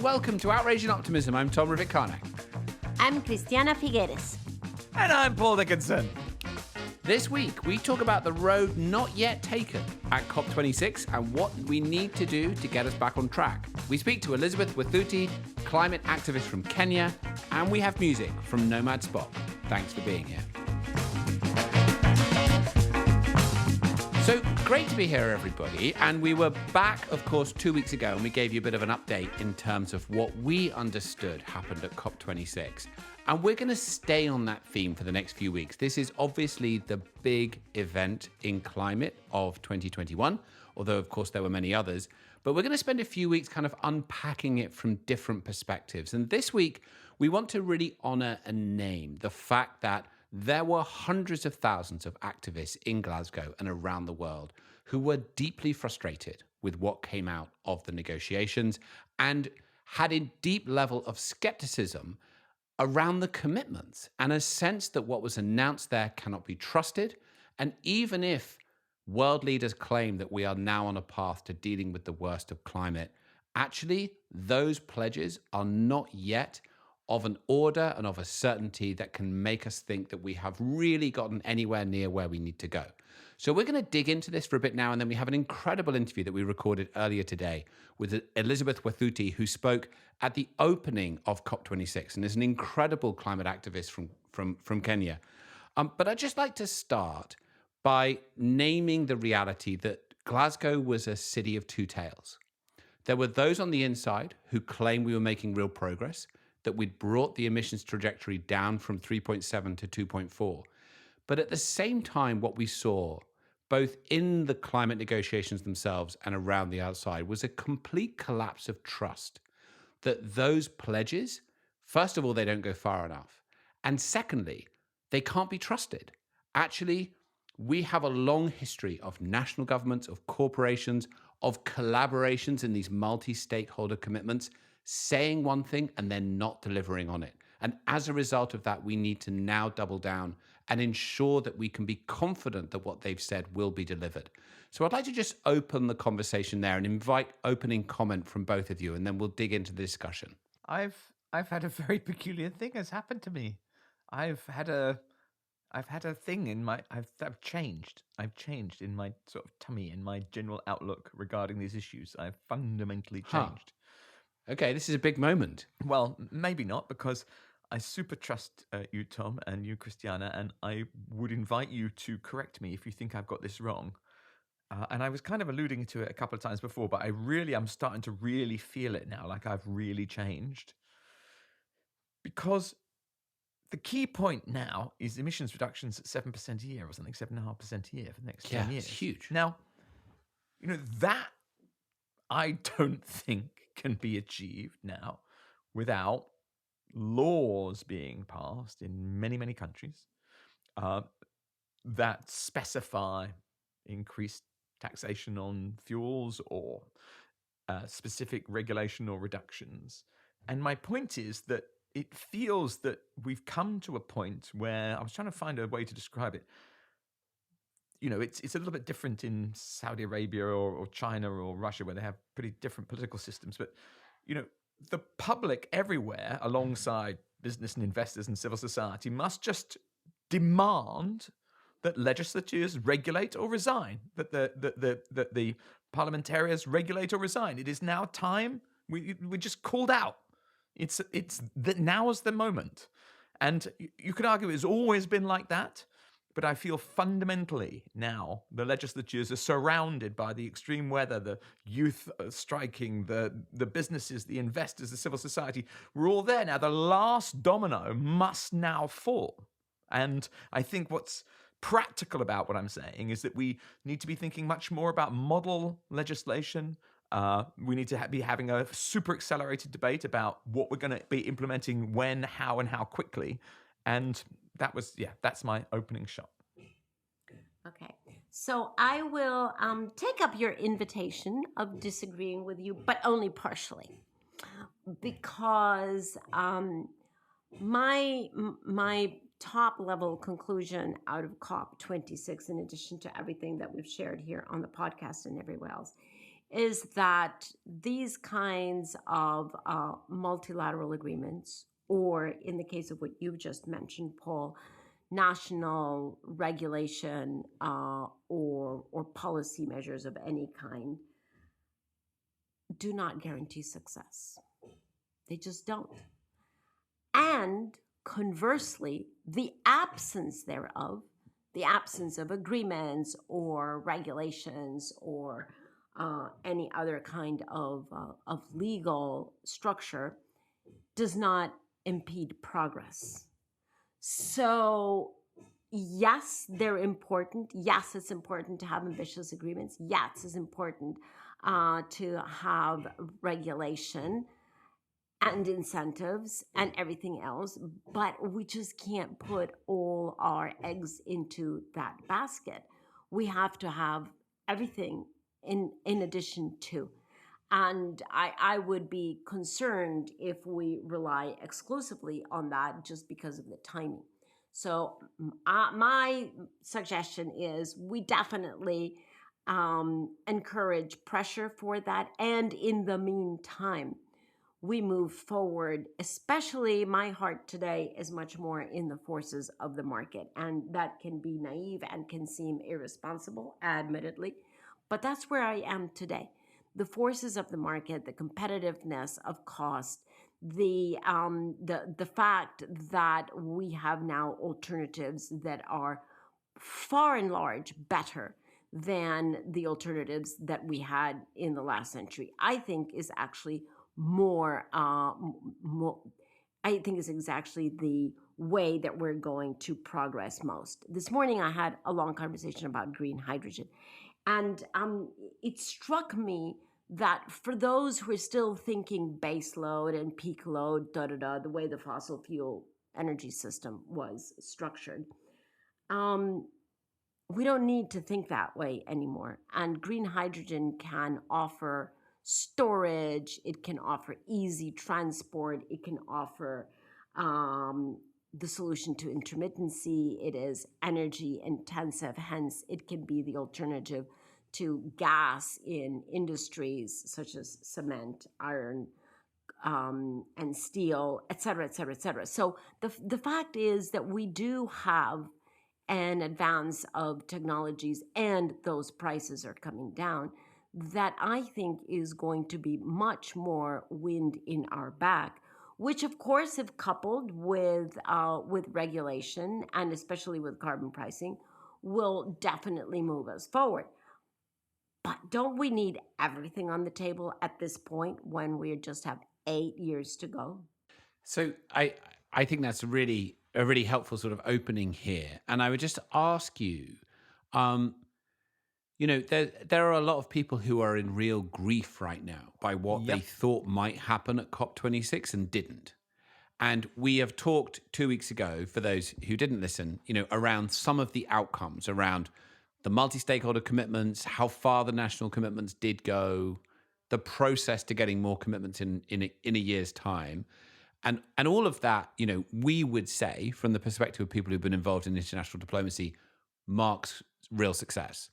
welcome to Outrage+Optimism. I'm Tom Rivett-Carnac. I'm Christiana Figueres. And I'm Paul Dickinson. This week, we talk about the road not yet taken at COP26 and what we need to do to get us back on track. We speak to Elizabeth Wathuti, climate activist from Kenya, and we have music from Nomad Spot. Thanks for being here. So great to be here, everybody. And we were back, of course, 2 weeks ago, and we gave you a bit of an update in terms of what we understood happened at COP26. And we're going to stay on that theme for the next few weeks. This is obviously the big event in climate of 2021, although, of course, there were many others. But we're going to spend a few weeks kind of unpacking it from different perspectives. And this week, we want to really honor and name the fact that there were hundreds of thousands of activists in Glasgow and around the world who were deeply frustrated with what came out of the negotiations and had a deep level of skepticism around the commitments and a sense that what was announced there cannot be trusted. And even if world leaders claim that we are now on a path to dealing with the worst of climate, actually, those pledges are not yet of an order and of a certainty that can make us think that we have really gotten anywhere near where we need to go. So we're going to dig into this for a bit now, and then we have an incredible interview that we recorded earlier today with Elizabeth Wathuti, who spoke at the opening of COP26 and is an incredible climate activist from Kenya. But I'd just like to start by naming the reality that Glasgow was a city of two tales. There were those on the inside who claimed we were making real progress, that we'd brought the emissions trajectory down from 3.7 to 2.4. But at the same time, what we saw, both in the climate negotiations themselves and around the outside, was a complete collapse of trust. That those pledges, first of all, they don't go far enough. And secondly, they can't be trusted. Actually, we have a long history of national governments, of corporations, of collaborations in these multi-stakeholder commitments, saying one thing and then not delivering on it. And as a result of that, we need to now double down and ensure that we can be confident that what they've said will be delivered. So I'd like to just open the conversation there and invite opening comment from both of you, and then we'll dig into the discussion. I've had a very peculiar thing has happened to me. I've had a thing in my I've changed in my sort of tummy, in my general outlook regarding these issues. I've fundamentally changed. Okay, this is a big moment. Well, maybe not, because I super trust you, Tom, and you, Christiana, and I would invite you to correct me if you think I've got this wrong. And I was kind of alluding to it a couple of times before, but I'm starting to really feel it now, like I've really changed. Because the key point now is emissions reductions at 7% a year or something, 7.5% a year for the next 10 years. It's huge. Now, that I don't think can be achieved now without laws being passed in many, many countries that specify increased taxation on fuels or specific regulation or reductions. And my point is that it feels that we've come to a point where I was trying to find a way to describe it. It's a little bit different in Saudi Arabia or China or Russia, where they have pretty different political systems. But, the public everywhere, alongside business and investors and civil society, must just demand that legislatures regulate or resign, that the parliamentarians regulate or resign. It is now time. We just called out. It's that now is the moment. And you could argue it's always been like that. But I feel fundamentally now the legislatures are surrounded by the extreme weather, the youth striking, the businesses, the investors, the civil society. We're all there now. The last domino must now fall. And I think what's practical about what I'm saying is that we need to be thinking much more about model legislation. We need to be having a super accelerated debate about what we're going to be implementing when, how, and how quickly. And that's my opening shot. Okay, so I will take up your invitation of disagreeing with you, but only partially, because my top level conclusion out of COP26, in addition to everything that we've shared here on the podcast and everywhere else, is that these kinds of multilateral agreements, or in the case of what you've just mentioned, Paul, national regulation or policy measures of any kind, do not guarantee success. They just don't. And conversely, the absence thereof, the absence of agreements or regulations or any other kind of legal structure, does not impede progress. So, yes, they're important. Yes, it's important to have ambitious agreements. Yes, it's important to have regulation and incentives and everything else, but we just can't put all our eggs into that basket. We have to have everything in addition to. And I would be concerned if we rely exclusively on that just because of the timing. So my suggestion is we definitely encourage pressure for that. And in the meantime, we move forward, especially my heart today is much more in the forces of the market. And that can be naive and can seem irresponsible, admittedly, but that's where I am today. The forces of the market, the competitiveness of cost, the fact that we have now alternatives that are far and large better than the alternatives that we had in the last century, I think is actually more, I think is actually the way that we're going to progress most. This morning I had a long conversation about green hydrogen, and it struck me that for those who are still thinking base load and peak load, the way the fossil fuel energy system was structured, we don't need to think that way anymore. And green hydrogen can offer storage, it can offer easy transport, it can offer the solution to intermittency. It is energy intensive, hence, it can be the alternative to gas in industries such as cement, iron, and steel, et cetera, et cetera, et cetera. So the fact is that we do have an advance of technologies, and those prices are coming down, that I think is going to be much more wind in our back, which of course, if coupled with regulation and especially with carbon pricing, will definitely move us forward. But don't we need everything on the table at this point when we just have 8 years to go? So I think that's a really helpful sort of opening here, and I would just ask you, there are a lot of people who are in real grief right now by what they Yep. thought might happen at COP26 and didn't. And we have talked 2 weeks ago, for those who didn't listen, around some of the outcomes, around the multi-stakeholder commitments, how far the national commitments did go, the process to getting more commitments in a year's time. And all of that, we would say, from the perspective of people who've been involved in international diplomacy, marks real success.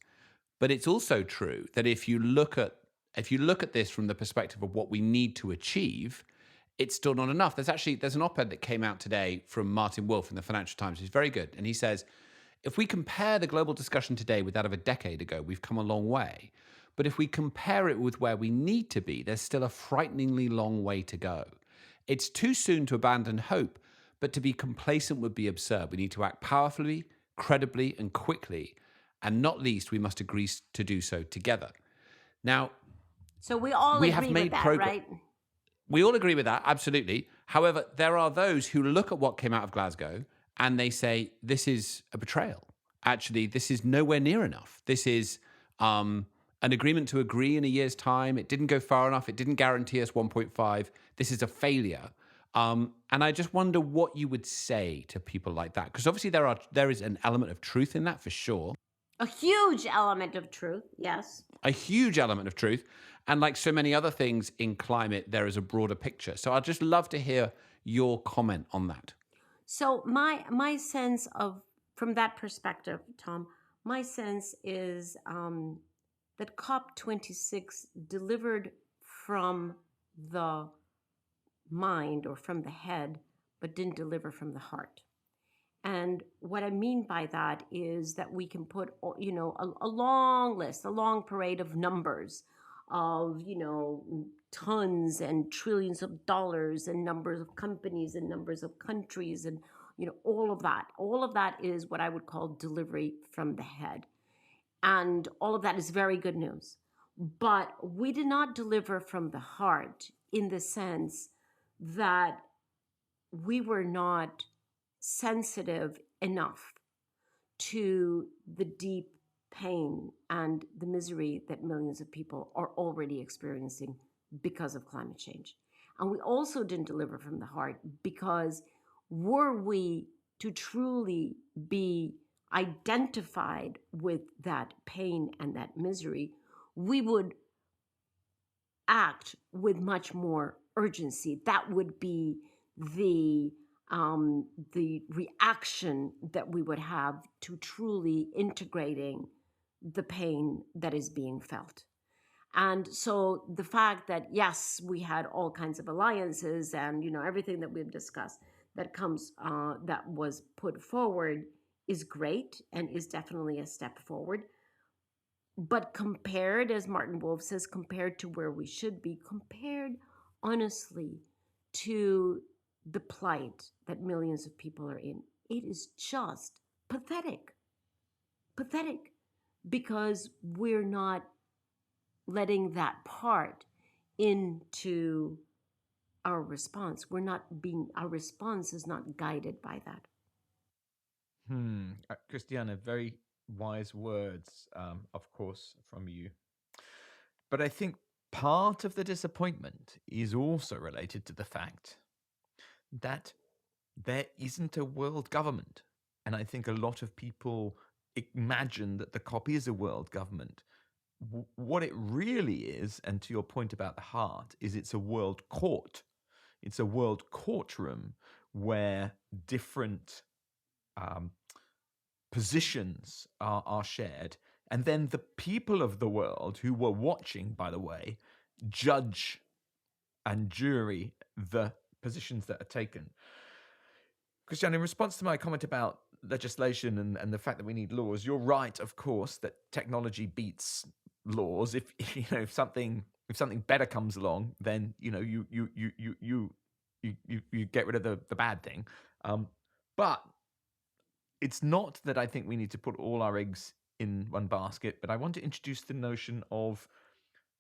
But it's also true that if you look at this from the perspective of what we need to achieve, it's still not enough. There's an op-ed that came out today from Martin Wolf in the Financial Times. It's very good. And he says, if we compare the global discussion today with that of a decade ago, we've come a long way. But if we compare it with where we need to be, there's still a frighteningly long way to go. It's too soon to abandon hope, but to be complacent would be absurd. We need to act powerfully, credibly, and quickly. And not least, we must agree to do so together. Now, So we all we agree have with made that, progress. right? We all agree with that, absolutely. However, there are those who look at what came out of Glasgow and they say, this is a betrayal. Actually, this is nowhere near enough. This is an agreement to agree in a year's time. It didn't go far enough. It didn't guarantee us 1.5. This is a failure. And I just wonder what you would say to people like that. Because obviously there is an element of truth in that for sure. A huge element of truth, yes. A huge element of truth. And like so many other things in climate, there is a broader picture. So I'd just love to hear your comment on that. So my sense of, from that perspective, Tom, my sense is that COP26 delivered from the mind or from the head, but didn't deliver from the heart. And what I mean by that is that we can put, a long list, a long parade of numbers of, tons and trillions of dollars and numbers of companies and numbers of countries and, all of that. All of that is what I would call delivery from the head. And all of that is very good news. But we did not deliver from the heart in the sense that we were not sensitive enough to the deep pain and the misery that millions of people are already experiencing because of climate change. And we also didn't deliver from the heart because were we to truly be identified with that pain and that misery, we would act with much more urgency. That would be the reaction that we would have to truly integrating the pain that is being felt. And so the fact that, yes, we had all kinds of alliances and, everything that we've discussed that was put forward is great and is definitely a step forward. But compared, as Martin Wolf says, compared to where we should be, compared honestly to the plight that millions of people are in, it is just pathetic. Pathetic, because we're not letting that part into our response. Our response is not guided by that. Christiana, very wise words, of course, from you. But I think part of the disappointment is also related to the fact that there isn't a world government. And I think a lot of people imagine that the COP is a world government. What it really is, and to your point about the heart, is it's a world court. It's a world courtroom where different positions are shared. And then the people of the world who were watching, by the way, judge and jury the positions that are taken. Christian, in response to my comment about legislation and the fact that we need laws, you're right, of course, that technology beats laws. If something better comes along, then you get rid of the bad thing. But it's not that I think we need to put all our eggs in one basket, but I want to introduce the notion of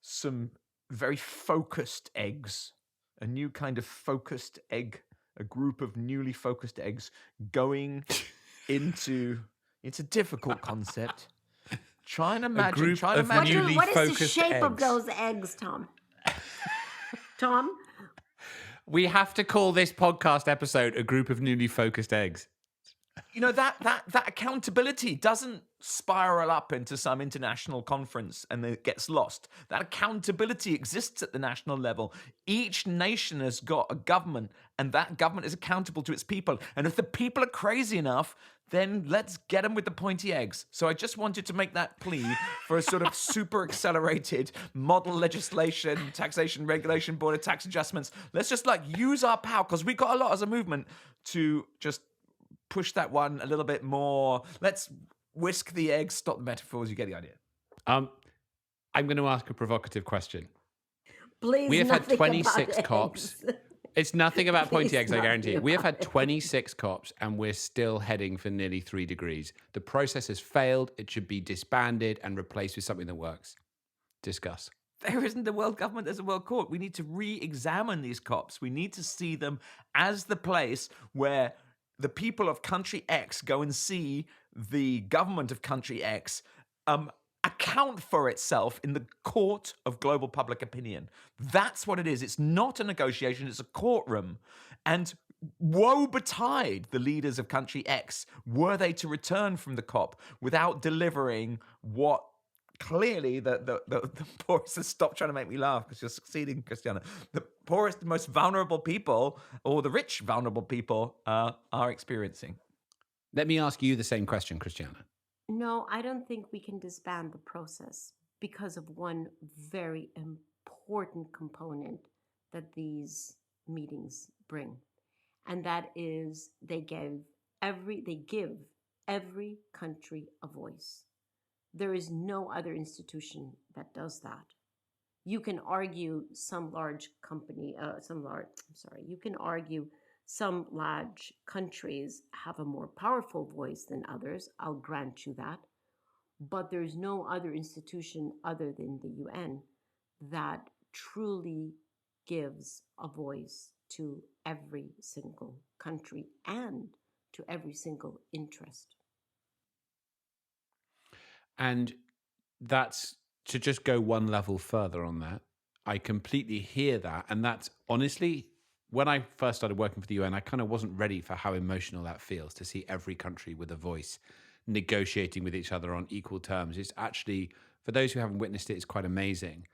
some very focused eggs, a new kind of focused egg, a group of newly focused eggs going into. It's a difficult concept. Try and imagine. What is the shape of those eggs, Tom? Tom? We have to call this podcast episode "A Group of Newly Focused Eggs." That accountability doesn't spiral up into some international conference and it gets lost. That accountability exists at the national level. Each nation has got a government, and that government is accountable to its people. And if the people are crazy enough, then let's get them with the pointy eggs. So I just wanted to make that plea for a sort of super accelerated model legislation, taxation, regulation, border tax adjustments. Let's just use our power, because we got a lot as a movement to just push that one a little bit more. Let's whisk the eggs, stop the metaphors. You get the idea. I'm going to ask a provocative question. Please, we have had 26 about COPs. eggs. It's nothing about pointy Please, eggs, I guarantee you. We have had nothing 26 COPs and we're still heading for nearly 3 degrees. The process has failed. It should be disbanded and replaced with something that works. Discuss. There isn't a world government, there's a world court. We need to re-examine these COPs. We need to see them as the place where the people of country X go and see the government of country X account for itself in the court of global public opinion. That's what it is. It's not a negotiation, it's a courtroom. And woe betide the leaders of country X were they to return from the COP without delivering what clearly the poorest, stop trying to make me laugh because you're succeeding, Christiana. The poorest, most vulnerable people, or the rich, vulnerable people, are experiencing. Let me ask you the same question, Christiana. No, I don't think we can disband the process because of one very important component that these meetings bring. And that is they give every country a voice. There is no other institution that does that. You can argue some large countries have a more powerful voice than others. I'll grant you that. But there's no other institution other than the UN that truly gives a voice to every single country and to every single interest. And that's to just go one level further on that. I completely hear that. And that's honestly, when I first started working for the UN, I kind of wasn't ready for how emotional that feels to see every country with a voice negotiating with each other on equal terms. It's actually, for those who haven't witnessed it, it's quite amazing.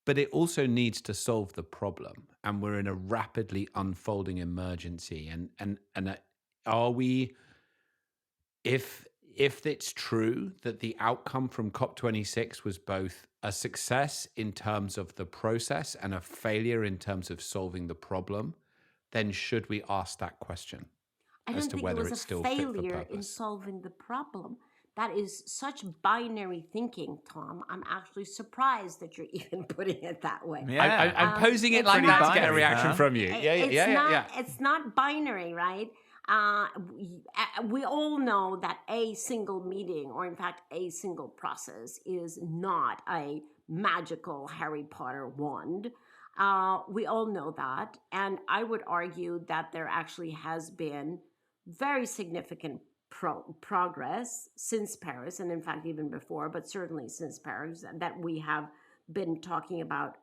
But it also needs to solve the problem. And we're in a rapidly unfolding emergency. And are we, if it's true that the outcome from COP26 was both a success in terms of the process and a failure in terms of solving the problem, then should we ask that question as to whether it's still fit for failure in purpose? solving the problem. That is such binary thinking, Tom. I'm actually surprised that you're even putting it that way. Yeah. I'm posing it like it's that not- to get a binary, reaction huh? from you. Yeah. It's not binary, right? We all know that a single meeting, or in fact, a single process, is not a magical Harry Potter wand. We all know that. And I would argue that there actually has been very significant progress since Paris, and in fact, even before, but certainly since Paris, that we have been talking about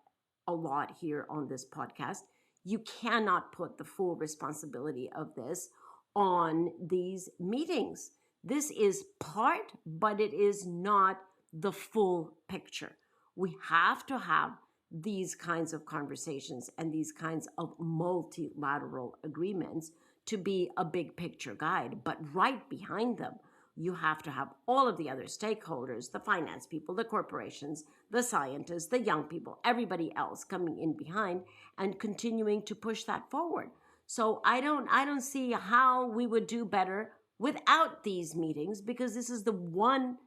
a lot here on this podcast. You cannot put the full responsibility of this on these meetings. This is part, but it is not the full picture. We have to have these kinds of conversations and these kinds of multilateral agreements to be a big picture guide. But right behind them, you have to have all of the other stakeholders, the finance people, the corporations, the scientists, the young people, everybody else coming in behind and continuing to push that forward. So I don't see how we would do better without these meetings, because this is the one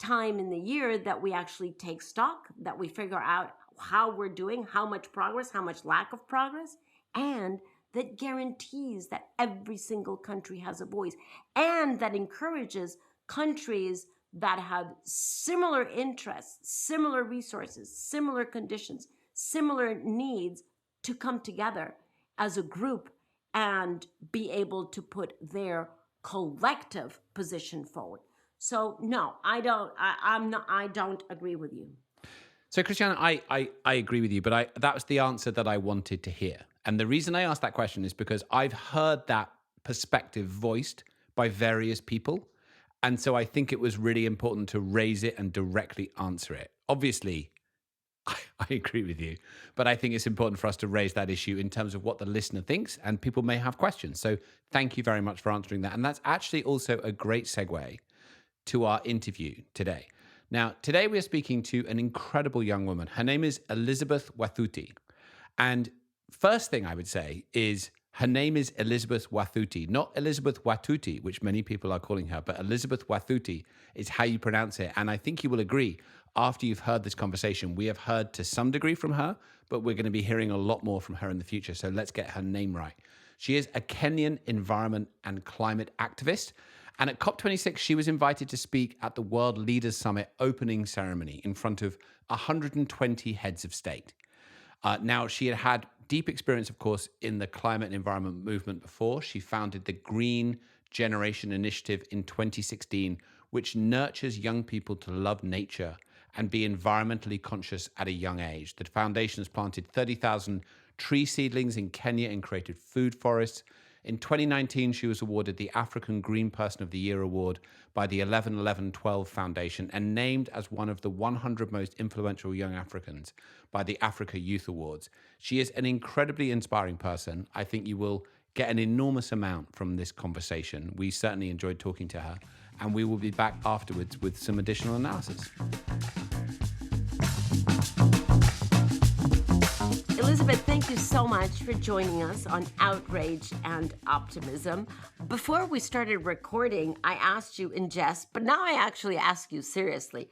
time in the year that we actually take stock, that we figure out how we're doing, how much progress, how much lack of progress, and that guarantees that every single country has a voice, and that encourages countries that have similar interests, similar resources, similar conditions, similar needs to come together as a group and be able to put their collective position forward. So no, I don't agree with you. So, Christiana, I agree with you, but that was the answer that I wanted to hear. And the reason I asked that question is because I've heard that perspective voiced by various people. And so I think it was really important to raise it and directly answer it. Obviously, I agree with you, but I think it's important for us to raise that issue in terms of what the listener thinks, and people may have questions. So thank you very much for answering that. And that's actually also a great segue to our interview today. Now, today we're speaking to an incredible young woman. Her name is Elizabeth Wathuti. And first thing I would say is her name is Elizabeth Wathuti, not Elizabeth Wathuti, which many people are calling her, but Elizabeth Wathuti is how you pronounce it. And I think you will agree, after you've heard this conversation, we have heard to some degree from her, but we're going to be hearing a lot more from her in the future. So let's get her name right. She is a Kenyan environment and climate activist. And at COP26, she was invited to speak at the World Leaders Summit opening ceremony in front of 120 heads of state. Now, she had had deep experience, of course, in the climate and environment movement before. She founded the Green Generation Initiative in 2016, which nurtures young people to love nature and be environmentally conscious at a young age. The foundation has planted 30,000 tree seedlings in Kenya and created food forests. In 2019, she was awarded the African Green Person of the Year award by the 11-11-12 Foundation and named as one of the 100 most influential young Africans by the Africa Youth Awards. She is an incredibly inspiring person. I think you will get an enormous amount from this conversation. We certainly enjoyed talking to her, and we will be back afterwards with some additional analysis. Elizabeth, thank you so much for joining us on Outrage and Optimism. Before we started recording, I asked you in jest, but now I actually ask you seriously.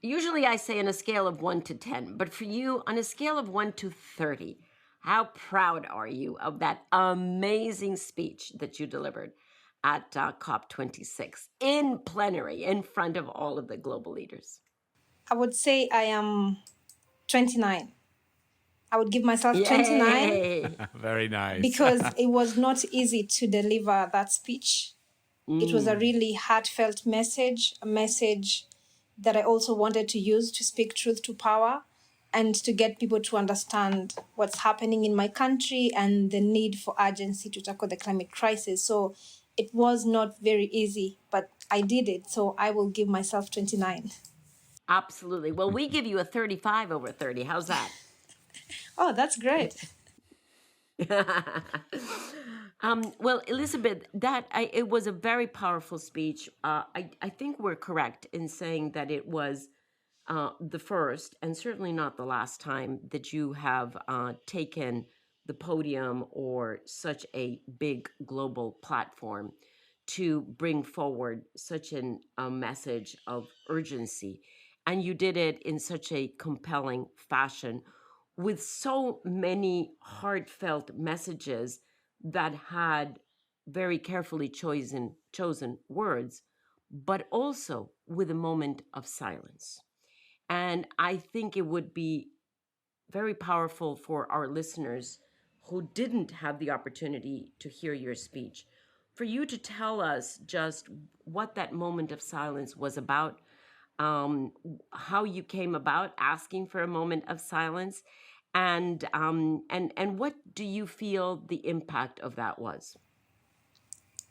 Usually I say on a scale of 1 to 10, but for you, on a scale of 1 to 30, how proud are you of that amazing speech that you delivered at COP26 in plenary in front of all of the global leaders? I would say I am 29. I would give myself 29 Yay! Very nice. because it was not easy to deliver that speech. It was a really heartfelt message, a message that I also wanted to use to speak truth to power and to get people to understand what's happening in my country and the need for urgency to tackle the climate crisis. So it was not very easy, but I did it. So I will give myself 29. Absolutely. Well, we give you a 35 over 30. How's that? Oh, that's great. Well, Elizabeth, it was a very powerful speech. I think we're correct in saying that it was the first and certainly not the last time that you have taken the podium or such a big global platform to bring forward such a message of urgency. And you did it in such a compelling fashion with so many heartfelt messages that had very carefully chosen words, but also with a moment of silence. And I think it would be very powerful for our listeners who didn't have the opportunity to hear your speech, for you to tell us just what that moment of silence was about, how you came about asking for a moment of silence, and what do you feel the impact of that was?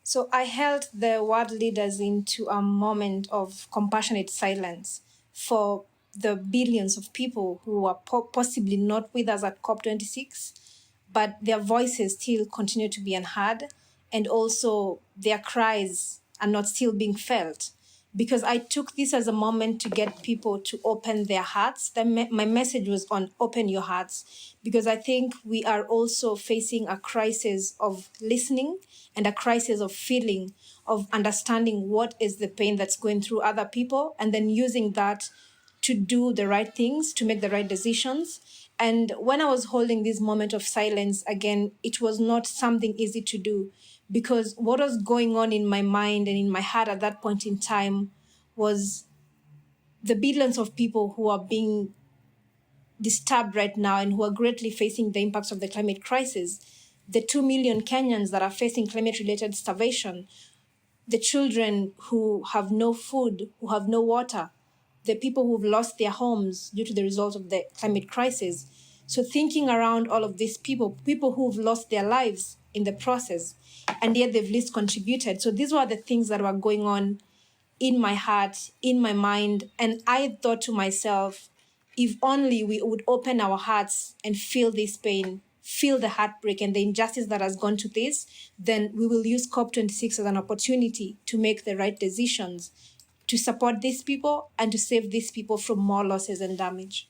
So I held the world leaders into a moment of compassionate silence for the billions of people who are possibly not with us at COP26, but their voices still continue to be unheard, and also their cries are not still being felt. Because I took this as a moment to get people to open their hearts. My message was on open your hearts, because I think we are also facing a crisis of listening and a crisis of feeling, of understanding what is the pain that's going through other people, and then using that to do the right things, to make the right decisions. And when I was holding this moment of silence, again, it was not something easy to do, because what was going on in my mind and in my heart at that point in time was the billions of people who are being disturbed right now and who are greatly facing the impacts of the climate crisis, the 2 million Kenyans that are facing climate-related starvation, the children who have no food, who have no water, the people who've lost their homes due to the result of the climate crisis. So thinking around all of these people who've lost their lives in the process, and yet they've least contributed. So these were the things that were going on in my heart, in my mind. And I thought to myself, if only we would open our hearts and feel this pain, feel the heartbreak and the injustice that has gone to this, then we will use COP26 as an opportunity to make the right decisions, to support these people and to save these people from more losses and damage.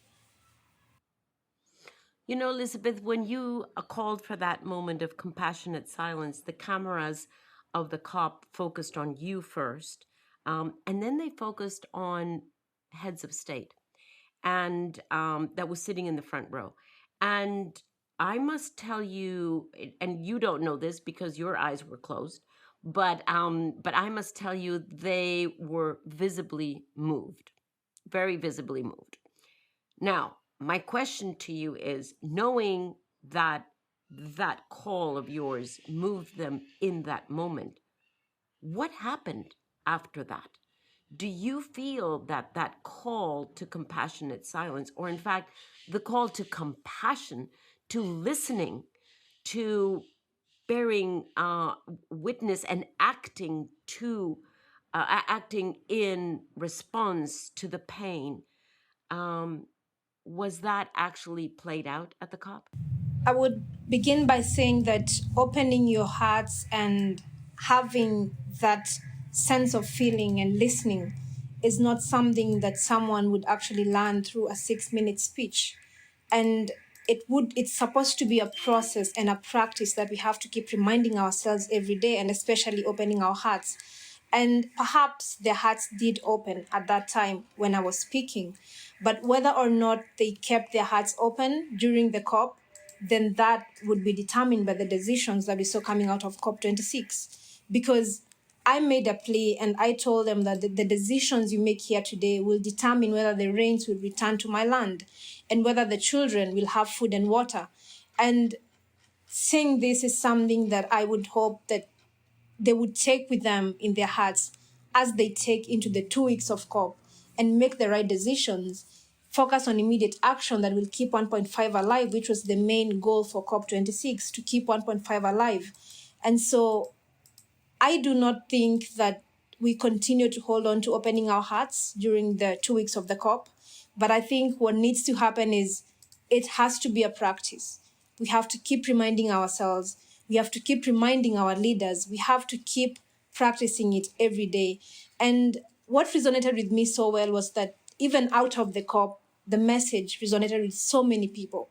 You know, Elizabeth, when you called for that moment of compassionate silence, the cameras of the COP focused on you first, and then they focused on heads of state, and that was sitting in the front row. And I must tell you, and you don't know this because your eyes were closed, but I must tell you, they were visibly moved, very visibly moved. Now, my question to you is, knowing that that call of yours moved them in that moment, what happened after that? Do you feel that that call to compassionate silence, or in fact, the call to compassion, to listening, to bearing witness and acting in response to the pain, was that actually played out at the COP? I would begin by saying that opening your hearts and having that sense of feeling and listening is not something that someone would actually learn through a 6-minute speech. And it's supposed to be a process and a practice that we have to keep reminding ourselves every day, and especially opening our hearts. And perhaps their hearts did open at that time when I was speaking, but whether or not they kept their hearts open during the COP, then that would be determined by the decisions that we saw coming out of COP26. Because I made a plea and I told them that the decisions you make here today will determine whether the rains will return to my land and whether the children will have food and water. And saying this is something that I would hope that they would take with them in their hearts as they take into the 2 weeks of COP and make the right decisions, focus on immediate action that will keep 1.5 alive, which was the main goal for COP26, to keep 1.5 alive. And so I do not think that we continue to hold on to opening our hearts during the 2 weeks of the COP. But I think what needs to happen is it has to be a practice. We have to keep reminding ourselves. We have to keep reminding our leaders. We have to keep practicing it every day. And what resonated with me so well was that even out of the COP, the message resonated with so many people.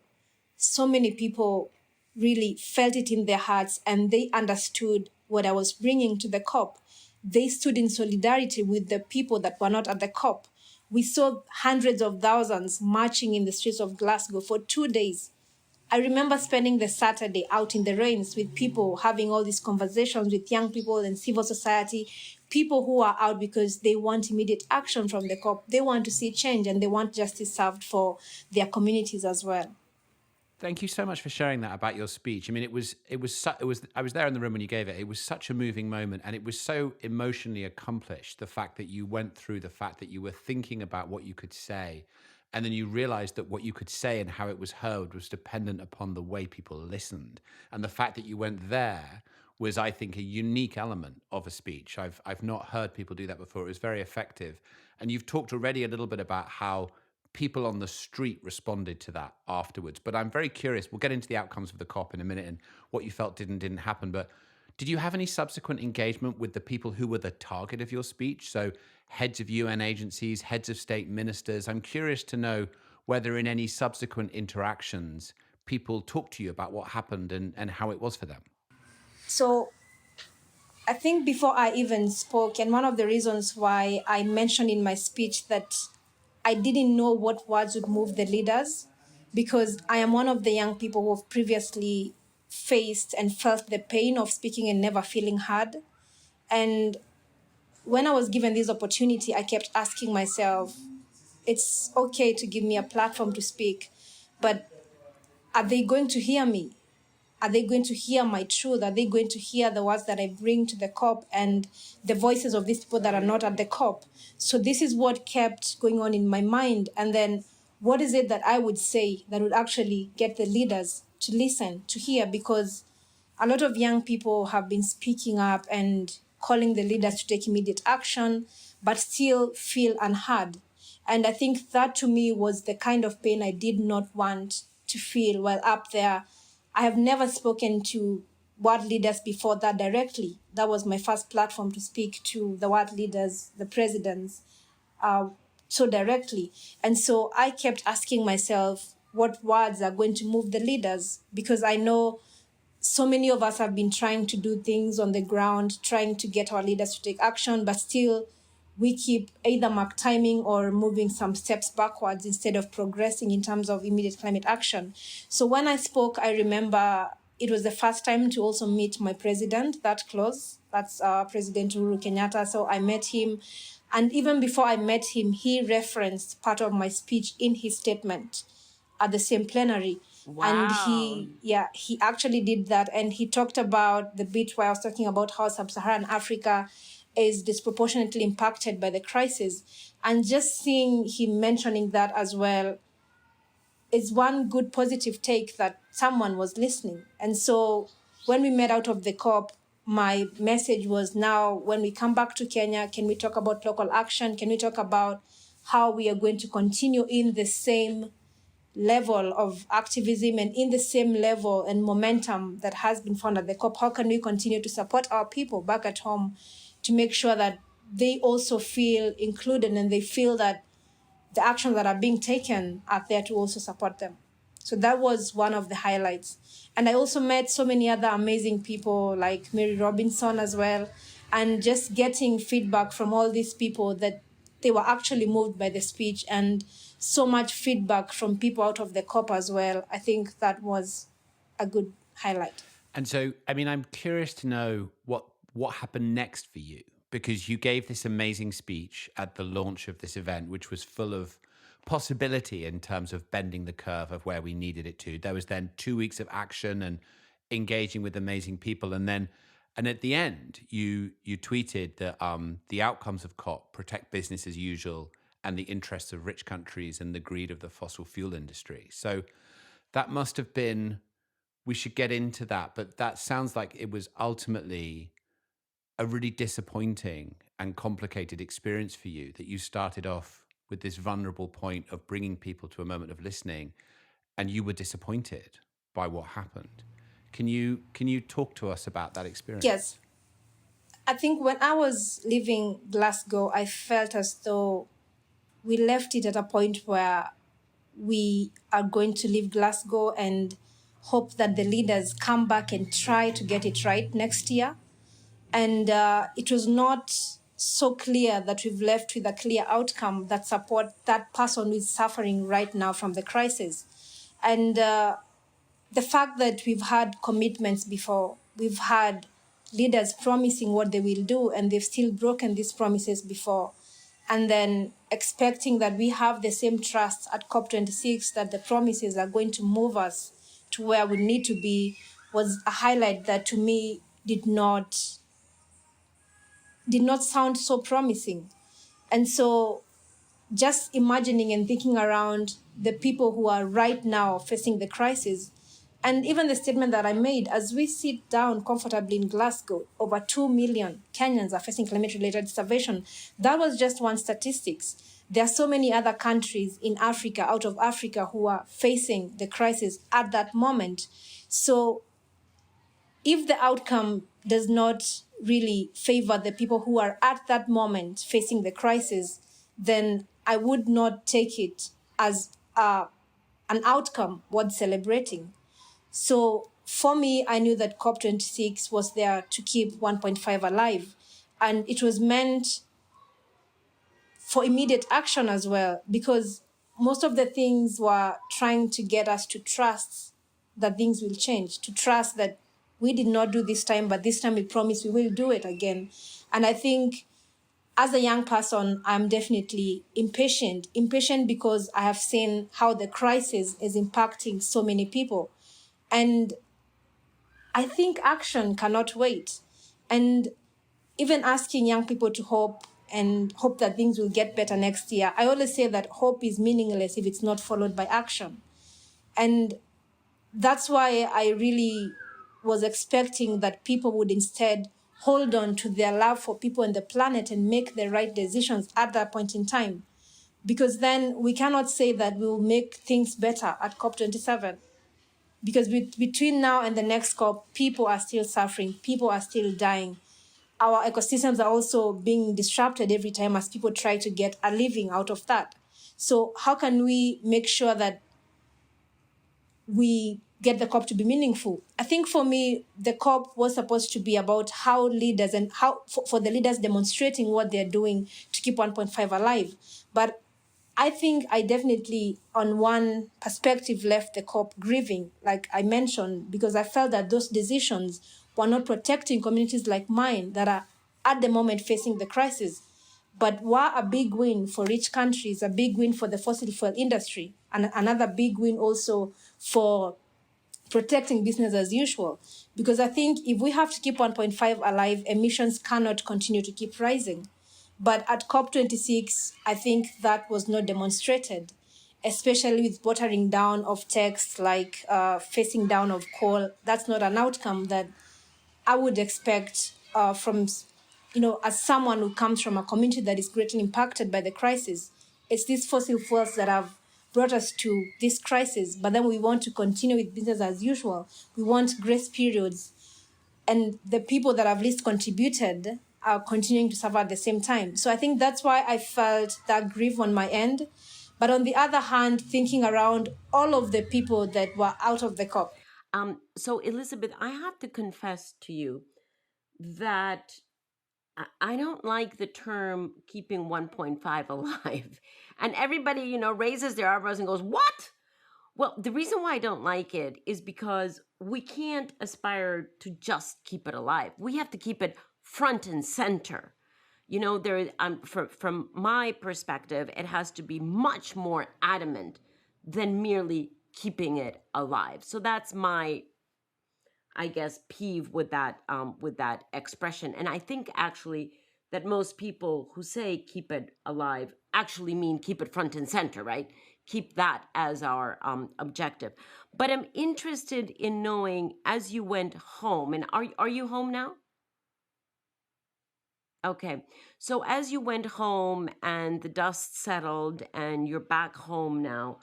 So many people really felt it in their hearts and they understood what I was bringing to the COP. They stood in solidarity with the people that were not at the COP. We saw hundreds of thousands marching in the streets of Glasgow for 2 days. I remember spending the Saturday out in the rains with people, having all these conversations with young people and civil society, people who are out because they want immediate action from the COP. They want to see change and they want justice served for their communities as well. Thank you so much for sharing that about your speech. I mean, I was there in the room when you gave it. It was such a moving moment, and it was so emotionally accomplished. The fact that you went through the fact that you were thinking about what you could say, and then you realized that what you could say and how it was heard was dependent upon the way people listened. And the fact that you went there was, I think, a unique element of a speech. I've not heard people do that before. It was very effective. And you've talked already a little bit about how people on the street responded to that afterwards. But I'm very curious. We'll get into the outcomes of the COP in a minute and what you felt did and didn't happen. But did you have any subsequent engagement with the people who were the target of your speech? So heads of UN agencies, heads of state, ministers. I'm curious to know whether in any subsequent interactions, people talked to you about what happened and how it was for them. So I think before I even spoke, and one of the reasons why I mentioned in my speech that I didn't know what words would move the leaders, because I am one of the young people who have previously faced and felt the pain of speaking and never feeling heard. And when I was given this opportunity, I kept asking myself, it's okay to give me a platform to speak, but are they going to hear me? Are they going to hear my truth? Are they going to hear the words that I bring to the COP and the voices of these people that are not at the COP? So this is what kept going on in my mind. And then what is it that I would say that would actually get the leaders to listen, to hear? Because a lot of young people have been speaking up and calling the leaders to take immediate action, but still feel unheard. And I think that to me was the kind of pain I did not want to feel while up there. I have never spoken to world leaders before that directly. That was my first platform to speak to the world leaders, the presidents, so directly. And so I kept asking myself what words are going to move the leaders, because I know so many of us have been trying to do things on the ground, trying to get our leaders to take action, but still we keep either mark timing or moving some steps backwards instead of progressing in terms of immediate climate action. So when I spoke, I remember it was the first time to also meet my president that close. That's President Uhuru Kenyatta. So I met him. And even before I met him, he referenced part of my speech in his statement at the same plenary. Wow. And he actually did that. And he talked about the bit where I was talking about how sub-Saharan Africa is disproportionately impacted by the crisis. And just seeing him mentioning that as well is one good positive take that someone was listening. And so when we met out of the COP, my message was, now when we come back to Kenya, can we talk about local action? Can we talk about how we are going to continue in the same level of activism and in the same level and momentum that has been found at the COP? How can we continue to support our people back at home to make sure that they also feel included and they feel that the actions that are being taken are there to also support them? So that was one of the highlights. And I also met so many other amazing people like Mary Robinson as well. And just getting feedback from all these people that they were actually moved by the speech, and so much feedback from people out of the COP as well. I think that was a good highlight. And so, I mean, I'm curious to know what happened next for you, because you gave this amazing speech at the launch of this event, which was full of possibility in terms of bending the curve of where we needed it to. There was then 2 weeks of action and engaging with amazing people, and at the end, you tweeted that the outcomes of COP protect business as usual and the interests of rich countries and the greed of the fossil fuel industry. So that must have been. We should get into that, but that sounds like it was ultimately a really disappointing and complicated experience for you, that you started off with this vulnerable point of bringing people to a moment of listening, and you were disappointed by what happened. Can you talk to us about that experience? Yes. I think when I was leaving Glasgow, I felt as though we left it at a point where we are going to leave Glasgow and hope that the leaders come back and try to get it right next year. And it was not so clear that we've left with a clear outcome that support that person who is suffering right now from the crisis. And the fact that we've had commitments before, we've had leaders promising what they will do, and they've still broken these promises before. And then expecting that we have the same trust at COP26 that the promises are going to move us to where we need to be was a highlight that to me did not sound so promising. And so just imagining and thinking around the people who are right now facing the crisis, and even the statement that I made, as we sit down comfortably in Glasgow, over 2 million Kenyans are facing climate-related starvation. That was just one statistics. There are so many other countries in Africa, out of Africa, who are facing the crisis at that moment. So if the outcome does not really favor the people who are at that moment facing the crisis, then I would not take it as an outcome worth celebrating. So for me, I knew that COP26 was there to keep 1.5 alive, and it was meant for immediate action as well, because most of the things were trying to get us to trust that things will change, to trust that we did not do this time, but this time we promise we will do it again. And I think as a young person, I'm definitely impatient because I have seen how the crisis is impacting so many people. And I think action cannot wait. And even asking young people to hope and hope that things will get better next year, I always say that hope is meaningless if it's not followed by action. And that's why I really was expecting that people would instead hold on to their love for people and the planet and make the right decisions at that point in time. Because then we cannot say that we will make things better at COP27. Because between now and the next COP, people are still suffering, people are still dying. Our ecosystems are also being disrupted every time as people try to get a living out of that. So how can we make sure that we get the COP to be meaningful? I think for me, the COP was supposed to be about how leaders and how for the leaders demonstrating what they're doing to keep 1.5 alive. But I think I definitely, on one perspective, left the COP grieving, like I mentioned, because I felt that those decisions were not protecting communities like mine that are at the moment facing the crisis, but were a big win for rich countries, a big win for the fossil fuel industry, and another big win also for protecting business as usual. Because I think if we have to keep 1.5 alive, emissions cannot continue to keep rising. But at COP26, I think that was not demonstrated, especially with watering down of texts like facing down of coal. That's not an outcome that I would expect from, as someone who comes from a community that is greatly impacted by the crisis. It's these fossil fuels that have brought us to this crisis, but then we want to continue with business as usual. We want grace periods, and the people that have least contributed are continuing to suffer at the same time. So I think that's why I felt that grief on my end. But on the other hand, thinking around all of the people that were out of the COP. So, Elizabeth, I have to confess to you that I don't like the term keeping 1.5 alive. And everybody, raises their eyebrows and goes, "What?" Well, the reason why I don't like it is because we can't aspire to just keep it alive. We have to keep it front and center. From my perspective, it has to be much more adamant than merely keeping it alive. So that's my, I guess, peeve with that expression. And I think actually that most people who say keep it alive actually mean keep it front and center, right? Keep that as our objective. But I'm interested in knowing, as you went home, and are you home now? Okay. So as you went home and the dust settled and you're back home now,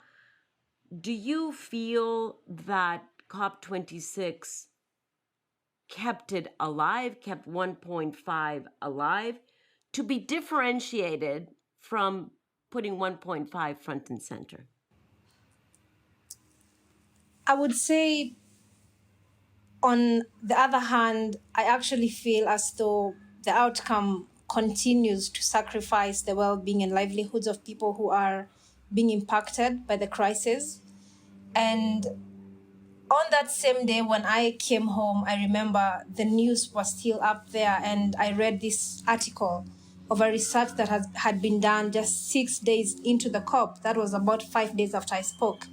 do you feel that COP26 kept it alive, kept 1.5 alive, to be differentiated from putting 1.5 front and center? I would say, on the other hand, I actually feel as though the outcome continues to sacrifice the well-being and livelihoods of people who are being impacted by the crisis. And on that same day when I came home, I remember the news was still up there, and I read this article of a research that had been done just 6 days into the COP. That was about 5 days after I spoke.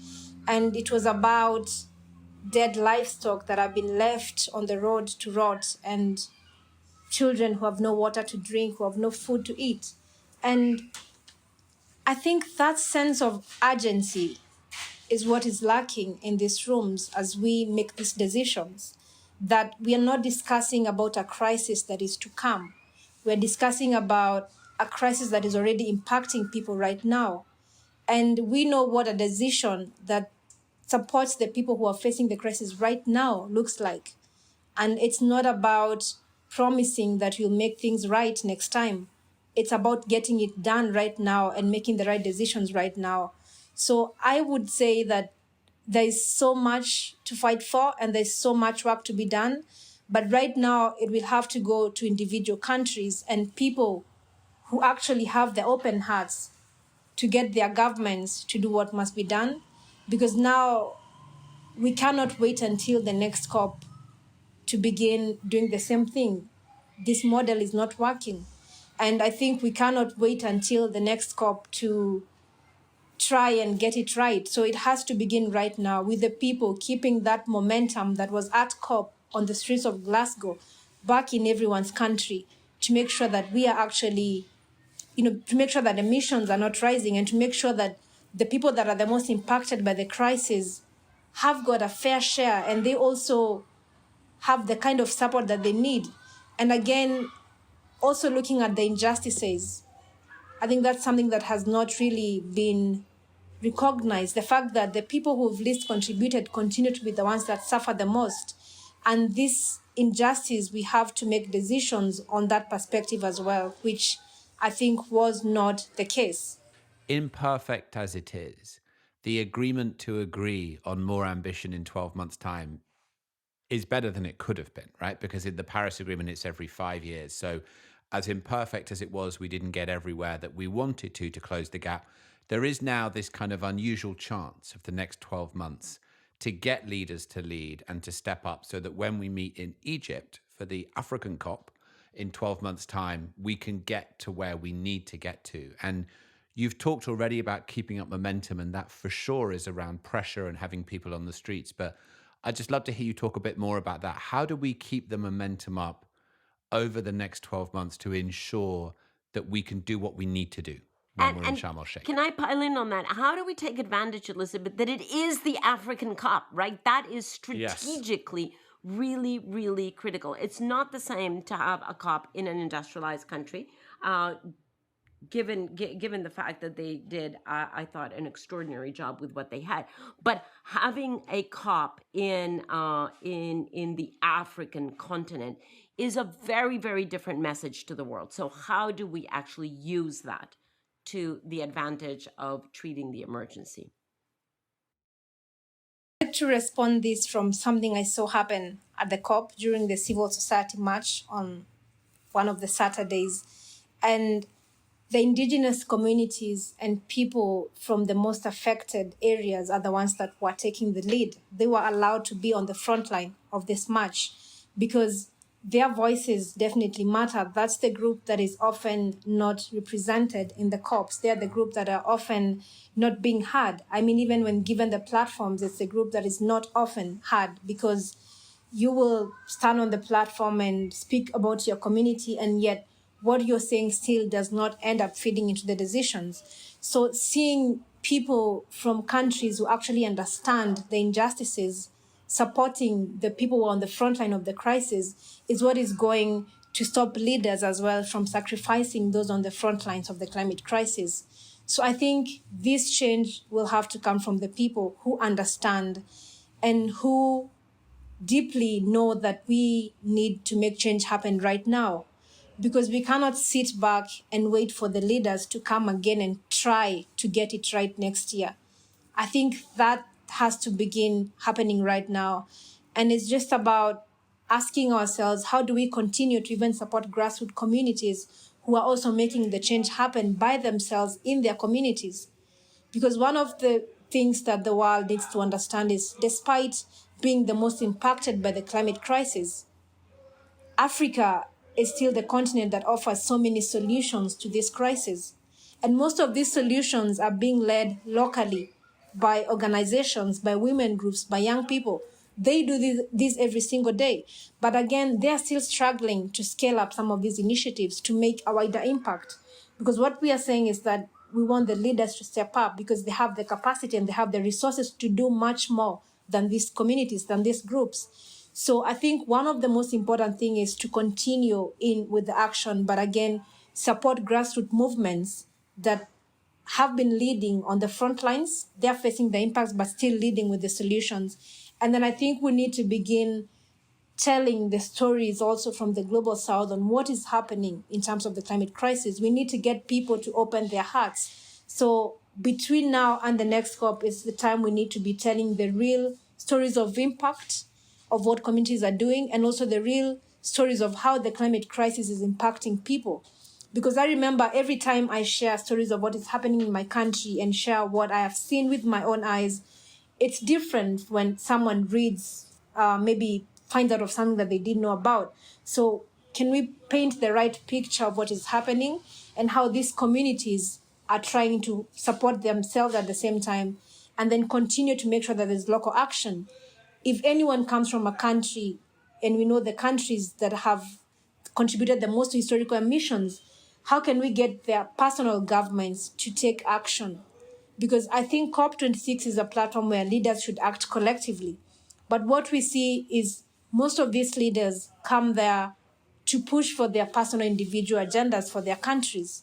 And it was about dead livestock that have been left on the road to rot, and children who have no water to drink, who have no food to eat. And I think that sense of urgency is what is lacking in these rooms as we make these decisions, that we are not discussing about a crisis that is to come. We're discussing about a crisis that is already impacting people right now. And we know what a decision that supports the people who are facing the crisis right now looks like. And it's not about promising that you'll make things right next time. It's about getting it done right now and making the right decisions right now. So I would say that there is so much to fight for and there's so much work to be done. But right now, it will have to go to individual countries and people who actually have the open hearts to get their governments to do what must be done. Because now we cannot wait until the next COP to begin doing the same thing. This model is not working. And I think we cannot wait until the next COP to try and get it right. So it has to begin right now with the people keeping that momentum that was at COP on the streets of Glasgow back in everyone's country, to make sure that we are actually, to make sure that emissions are not rising, and to make sure that the people that are the most impacted by the crisis have got a fair share, and they also have the kind of support that they need. And again, also looking at the injustices, I think that's something that has not really been recognized. The fact that the people who've least contributed continue to be the ones that suffer the most. And this injustice, we have to make decisions on that perspective as well, which I think was not the case. Imperfect as it is, the agreement to agree on more ambition in 12 months' time is better than it could have been, right? Because in the Paris Agreement, it's every 5 years. So as imperfect as it was, we didn't get everywhere that we wanted to close the gap. There is now this kind of unusual chance of the next 12 months to get leaders to lead and to step up, so that when we meet in Egypt for the African COP in 12 months' time, we can get to where we need to get to. And you've talked already about keeping up momentum, and that for sure is around pressure and having people on the streets. But I'd just love to hear you talk a bit more about that. How do we keep the momentum up over the next 12 months to ensure that we can do what we need to do when we're in Sharm el-Sheikh? Can I pile in on that? How do we take advantage, Elizabeth, that it is the African COP, right? That is strategically really, really critical. It's not the same to have a COP in an industrialized country. Given the fact that they did, I thought, an extraordinary job with what they had, but having a COP in the African continent is a very, very different message to the world. So how do we actually use that to the advantage of treating the emergency. I'd like to respond this from something I saw happen at the COP during the civil society march on one of the Saturdays. And the indigenous communities and people from the most affected areas are the ones that were taking the lead. They were allowed to be on the front line of this march because their voices definitely matter. That's the group that is often not represented in the COPs. They're the group that are often not being heard. I mean, even when given the platforms, it's a group that is not often heard because you will stand on the platform and speak about your community, and yet what you're saying still does not end up feeding into the decisions. So seeing people from countries who actually understand the injustices supporting the people who are on the front line of the crisis is what is going to stop leaders as well from sacrificing those on the front lines of the climate crisis. So I think this change will have to come from the people who understand and who deeply know that we need to make change happen right now, because we cannot sit back and wait for the leaders to come again and try to get it right next year. I think that has to begin happening right now. And it's just about asking ourselves, how do we continue to even support grassroots communities who are also making the change happen by themselves in their communities? Because one of the things that the world needs to understand is, despite being the most impacted by the climate crisis, Africa is still the continent that offers so many solutions to this crisis. And most of these solutions are being led locally by organizations, by women groups, by young people. They do this every single day. But again, they are still struggling to scale up some of these initiatives to make a wider impact. Because what we are saying is that we want the leaders to step up because they have the capacity and they have the resources to do much more than these communities, than these groups. So I think one of the most important things is to continue in with the action, but again, support grassroots movements that have been leading on the front lines. They're facing the impacts, but still leading with the solutions. And then I think we need to begin telling the stories also from the global south on what is happening in terms of the climate crisis. We need to get people to open their hearts. So between now and the next COP is the time we need to be telling the real stories of impact of what communities are doing, and also the real stories of how the climate crisis is impacting people. Because I remember every time I share stories of what is happening in my country and share what I have seen with my own eyes, it's different when someone reads, maybe finds out of something that they didn't know about. So can we paint the right picture of what is happening and how these communities are trying to support themselves at the same time, and then continue to make sure that there's local action? If anyone comes from a country, and we know the countries that have contributed the most to historical emissions, how can we get their personal governments to take action? Because I think COP26 is a platform where leaders should act collectively. But what we see is most of these leaders come there to push for their personal individual agendas for their countries.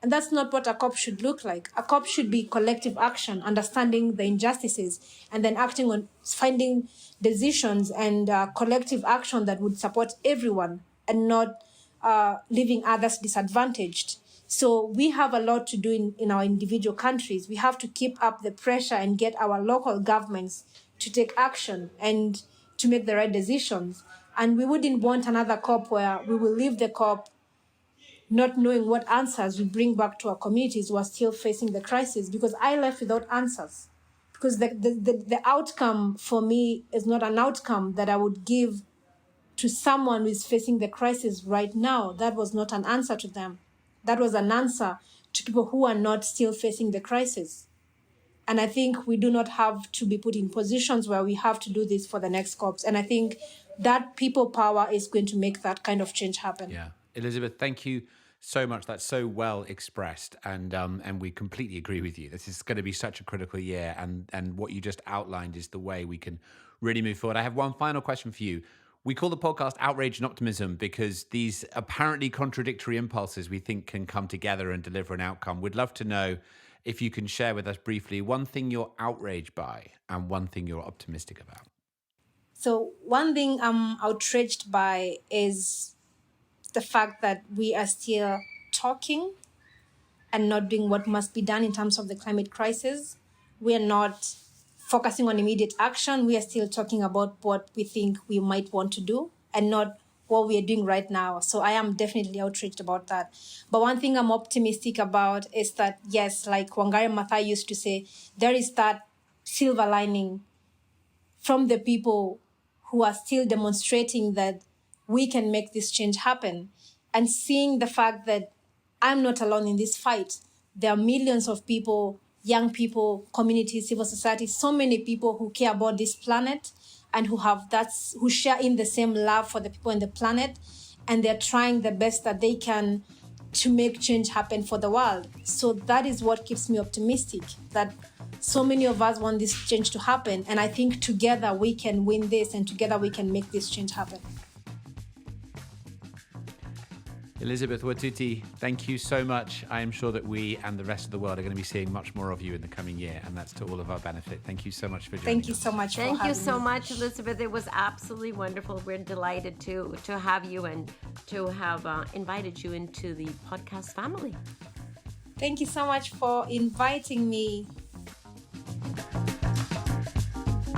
And that's not what a COP should look like. A COP should be collective action, understanding the injustices, and then acting on finding decisions and collective action that would support everyone and not leaving others disadvantaged. So we have a lot to do in our individual countries. We have to keep up the pressure and get our local governments to take action and to make the right decisions. And we wouldn't want another COP where we will leave the COP not knowing what answers we bring back to our communities who are still facing the crisis, because I left without answers. Because the outcome for me is not an outcome that I would give to someone who is facing the crisis right now. That was not an answer to them. That was an answer to people who are not still facing the crisis. And I think we do not have to be put in positions where we have to do this for the next COPs. And I think that people power is going to make that kind of change happen. Yeah. Elizabeth, thank you so much. That's so well expressed. And we completely agree with you. This is going to be such a critical year. And what you just outlined is the way we can really move forward. I have one final question for you. We call the podcast Outrage and Optimism because these apparently contradictory impulses we think can come together and deliver an outcome. We'd love to know if you can share with us briefly one thing you're outraged by and one thing you're optimistic about. So one thing I'm outraged by is the fact that we are still talking and not doing what must be done in terms of the climate crisis. We are not focusing on immediate action. We are still talking about what we think we might want to do and not what we are doing right now. So I am definitely outraged about that. But one thing I'm optimistic about is that, yes, like Wangari Maathai used to say, there is that silver lining from the people who are still demonstrating that we can make this change happen, and seeing the fact that I'm not alone in this fight. There are millions of people, young people, communities, civil society, so many people who care about this planet and who share in the same love for the people in the planet, and they're trying the best that they can to make change happen for the world. So that is what keeps me optimistic, that so many of us want this change to happen. And I think together we can win this, and together we can make this change happen. Elizabeth Wathuti, thank you so much. I am sure that we and the rest of the world are going to be seeing much more of you in the coming year, and that's to all of our benefit. Thank you so much for joining us. Thank you so much. Thank you so much, Elizabeth. It was absolutely wonderful. We're delighted to have you and to have invited you into the podcast family. Thank you so much for inviting me.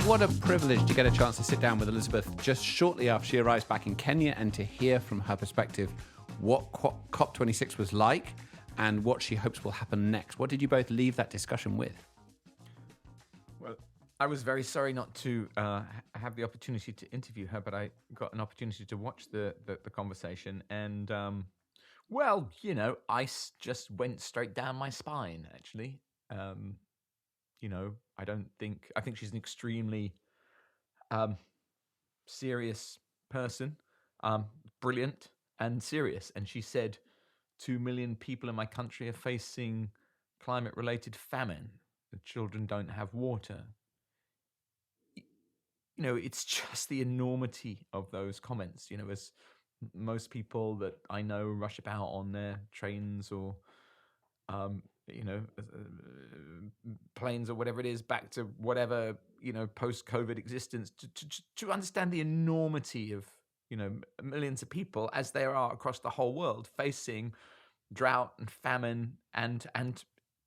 What a privilege to get a chance to sit down with Elizabeth just shortly after she arrives back in Kenya and to hear from her perspective what COP26 was like and what she hopes will happen next. What did you both leave that discussion with? Well, I was very sorry not to have the opportunity to interview her, but I got an opportunity to watch the conversation. And, well, you know, ice just went straight down my spine, actually. You know, I think she's an extremely serious person, brilliant and serious. And she said 2 million people in my country are facing climate-related famine. The children don't have water. You know, it's just the enormity of those comments. You know, as most people that I know rush about on their trains or, you know, planes or whatever it is, back to whatever, you know, post-COVID existence, to understand the enormity of, you know, millions of people as there are across the whole world facing drought and famine and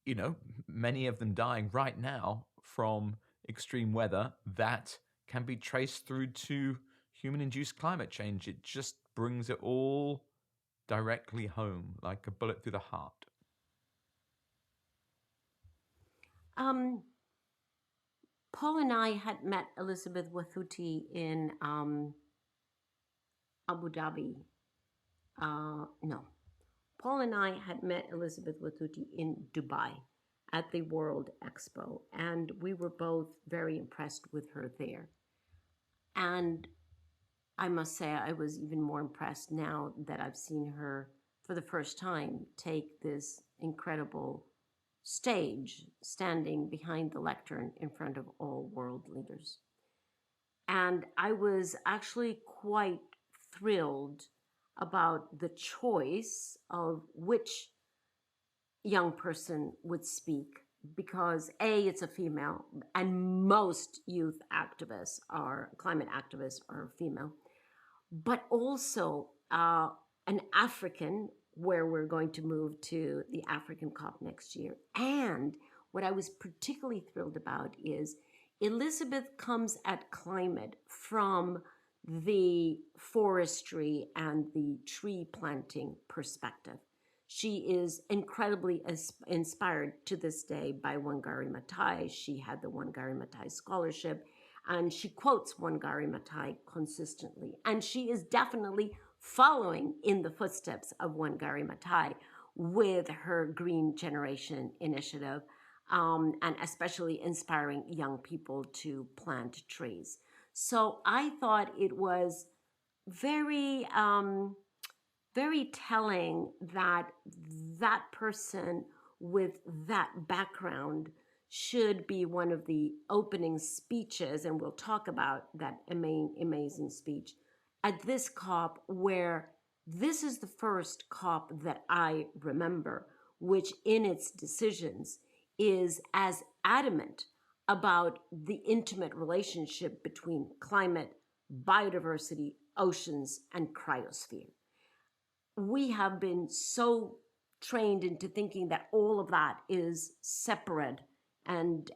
you know, many of them dying right now from extreme weather that can be traced through to human-induced climate change. It just brings it all directly home, like a bullet through the heart. Paul and I had met Elizabeth Wathuti in Abu Dhabi. No. Paul and I had met Elizabeth Wathuti in Dubai at the World Expo, and we were both very impressed with her there. And I must say, I was even more impressed now that I've seen her for the first time take this incredible stage, standing behind the lectern in front of all world leaders. And I was actually quite thrilled about the choice of which young person would speak, because A, it's a female, and most youth activists climate activists are female, but also an African, where we're going to move to the African COP next year. And what I was particularly thrilled about is Elizabeth comes at climate from the forestry and the tree planting perspective. She is incredibly inspired to this day by Wangari Maathai. She had the Wangari Maathai Scholarship, and she quotes Wangari Maathai consistently. And she is definitely following in the footsteps of Wangari Maathai with her Green Generation initiative, and especially inspiring young people to plant trees. So I thought it was very telling that that person with that background should be one of the opening speeches, and we'll talk about that amazing speech at this COP, where this is the first COP that I remember, which in its decisions is as adamant about the intimate relationship between climate, biodiversity, oceans, and cryosphere. We have been so trained into thinking that all of that is separate and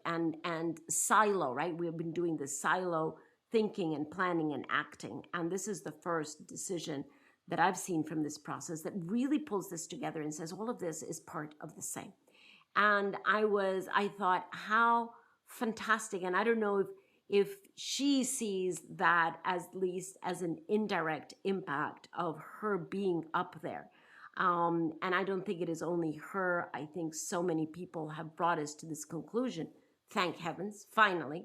silo, right? We've been doing this silo thinking and planning and acting. And this is the first decision that I've seen from this process that really pulls this together and says all of this is part of the same. And I thought, how fantastic. And I don't know if she sees that as least as an indirect impact of her being up there. And I don't think it is only her. I think so many people have brought us to this conclusion, thank heavens, finally,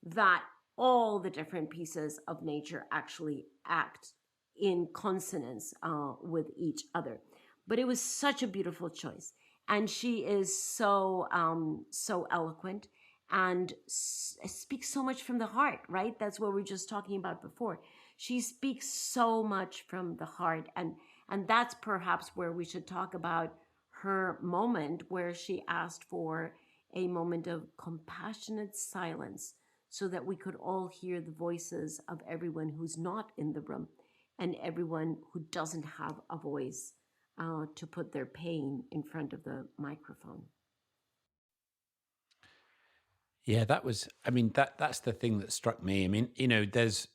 that all the different pieces of nature actually act in consonance with each other. But it was such a beautiful choice. And she is so eloquent and speaks so much from the heart, right? That's what we were just talking about before. She speaks so much from the heart. And that's perhaps where we should talk about her moment where she asked for a moment of compassionate silence so that we could all hear the voices of everyone who's not in the room and everyone who doesn't have a voice to put their pain in front of the microphone. Yeah, that's the thing that struck me. I mean, there's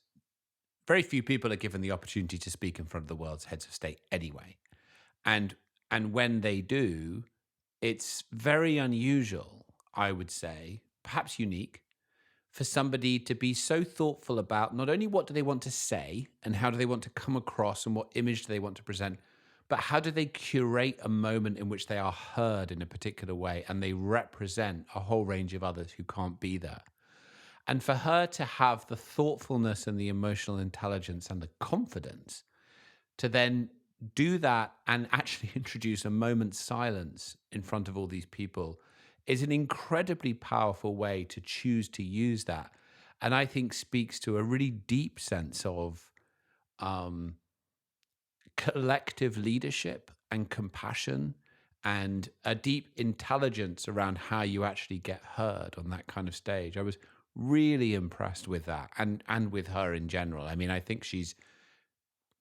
very few people are given the opportunity to speak in front of the world's heads of state anyway. And when they do, it's very unusual, I would say, perhaps unique, for somebody to be so thoughtful about not only what do they want to say and how do they want to come across and what image do they want to present, but how do they curate a moment in which they are heard in a particular way and they represent a whole range of others who can't be there. And for her to have the thoughtfulness and the emotional intelligence and the confidence to then do that and actually introduce a moment's silence in front of all these people is an incredibly powerful way to choose to use that. And I think speaks to a really deep sense of collective leadership and compassion and a deep intelligence around how you actually get heard on that kind of stage. I was really impressed with that and with her in general. I mean, I think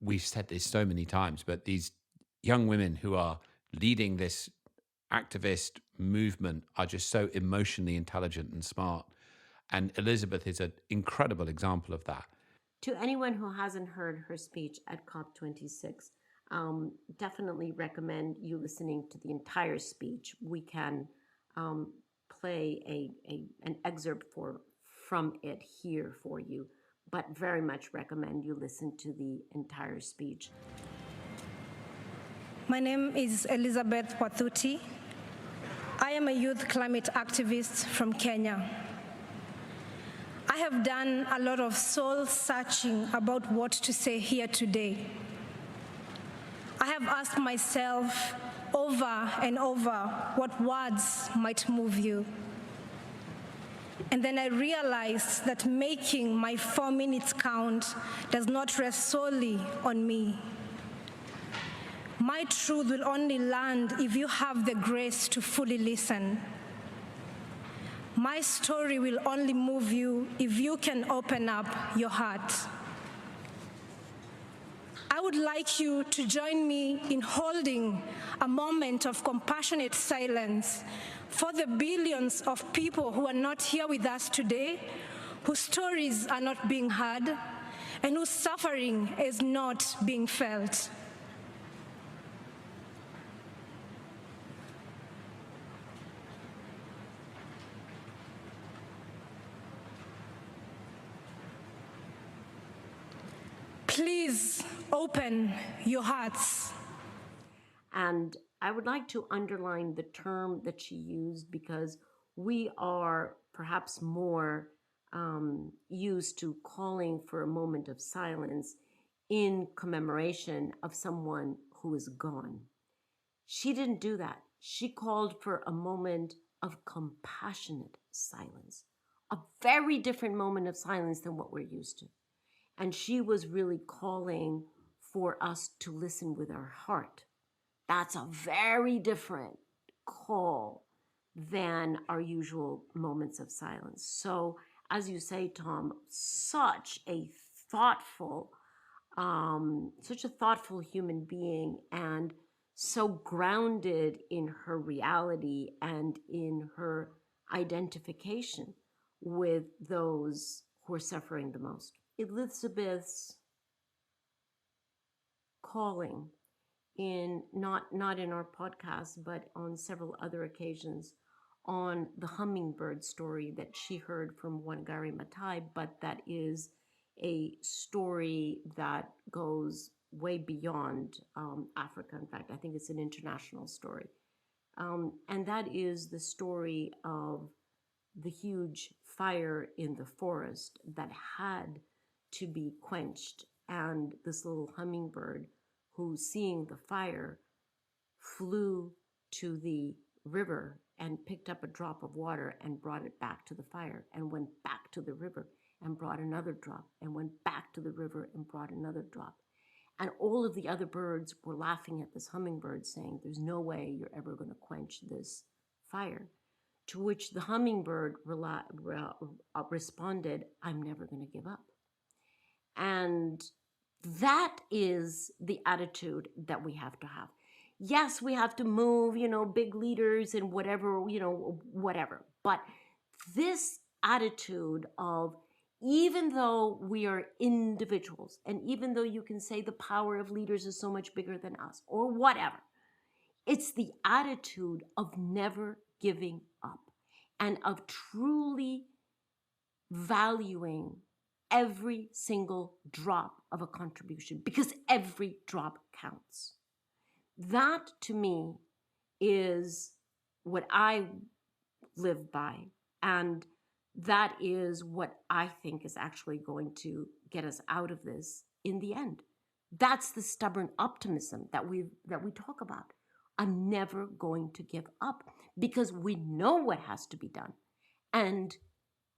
we've said this so many times, but these young women who are leading this activist movement are just so emotionally intelligent and smart. And Elizabeth is an incredible example of that. To anyone who hasn't heard her speech at COP26, definitely recommend you listening to the entire speech. We can play an excerpt from it here for you, but very much recommend you listen to the entire speech. My name is Elizabeth Wathuti. I am a youth climate activist from Kenya. I have done a lot of soul searching about what to say here today. I have asked myself over and over what words might move you. And then I realized that making my 4 minutes count does not rest solely on me. My truth will only land if you have the grace to fully listen. My story will only move you if you can open up your heart. I would like you to join me in holding a moment of compassionate silence for the billions of people who are not here with us today, whose stories are not being heard, and whose suffering is not being felt. Please open your hearts. And I would like to underline the term that she used because we are perhaps more used to calling for a moment of silence in commemoration of someone who is gone. She didn't do that. She called for a moment of compassionate silence, a very different moment of silence than what we're used to. And she was really calling for us to listen with our heart. That's a very different call than our usual moments of silence. So, as you say, Tom, such a thoughtful human being, and so grounded in her reality and in her identification with those who are suffering the most. Elizabeth's calling in not in our podcast, but on several other occasions, on the hummingbird story that she heard from Wangari Maathai, but that is a story that goes way beyond Africa. In fact, I think it's an international story. And that is the story of the huge fire in the forest that had to be quenched. And this little hummingbird, who, seeing the fire, flew to the river and picked up a drop of water and brought it back to the fire, and went back to the river and brought another drop, and went back to the river and brought another drop. And all of the other birds were laughing at this hummingbird, saying, there's no way you're ever going to quench this fire. To which the hummingbird responded, I'm never going to give up. And that is the attitude that we have to have. Yes, we have to move, big leaders and whatever, whatever. But this attitude of, even though we are individuals, and even though you can say the power of leaders is so much bigger than us, or whatever, it's the attitude of never giving up and of truly valuing every single drop of a contribution, because every drop counts. That, to me, is what I live by, and that is what I think is actually going to get us out of this in the end. That's the stubborn optimism that we talk about. I'm never going to give up, because we know what has to be done. And